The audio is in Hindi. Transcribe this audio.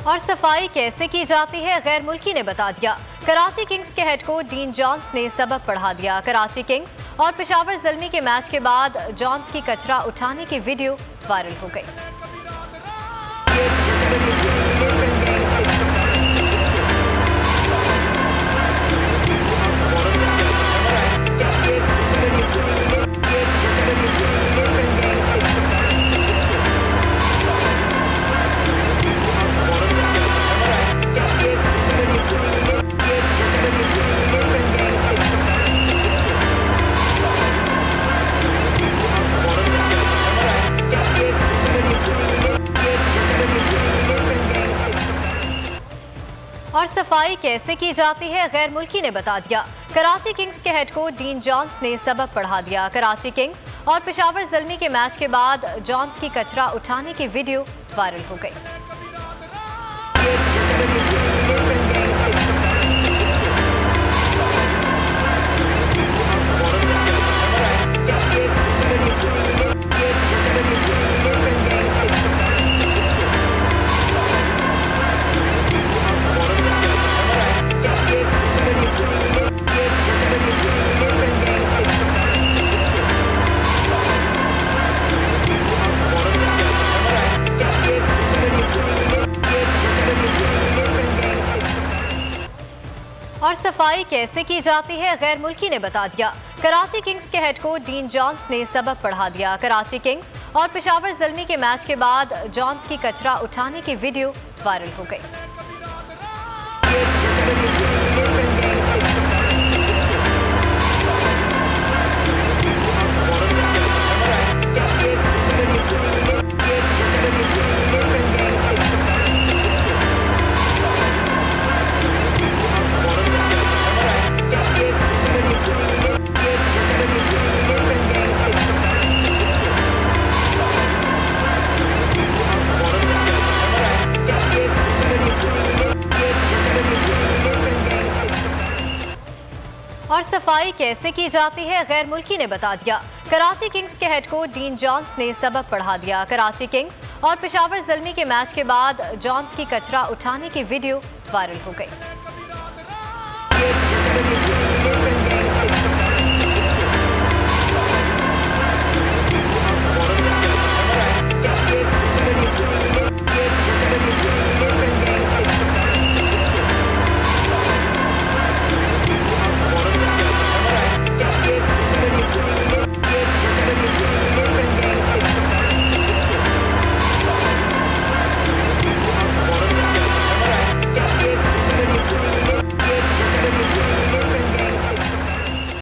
और सफाई कैसे की जाती है गैर मुल्की ने बता दिया। कराची किंग्स के हेड कोच डीन जॉन्स ने सबक पढ़ा दिया। कराची किंग्स और पेशावर ज़ल्मी के मैच के बाद जॉन्स की कचरा उठाने की वीडियो वायरल हो गई। और सफाई कैसे की जाती है गैर मुल्की ने बता दिया। कराची किंग्स के हेड कोच डीन जॉन्स ने सबक पढ़ा दिया। कराची किंग्स और पेशावर ज़ल्मी के मैच के बाद जॉन्स की कचरा उठाने की वीडियो वायरल हो गई। और सफाई कैसे की जाती है गैर मुल्की ने बता दिया। कराची किंग्स के हेड कोच डीन जॉन्स ने सबक पढ़ा दिया। कराची किंग्स और पेशावर ज़ल्मी के मैच के बाद जॉन्स की कचरा उठाने की वीडियो वायरल हो गई। और सफाई कैसे की जाती है गैर मुल्की ने बता दिया। कराची किंग्स के हेड कोच डीन जॉन्स ने सबक पढ़ा दिया। कराची किंग्स और पेशावर ज़ल्मी के मैच के बाद जॉन्स की कचरा उठाने की वीडियो वायरल हो गई। It's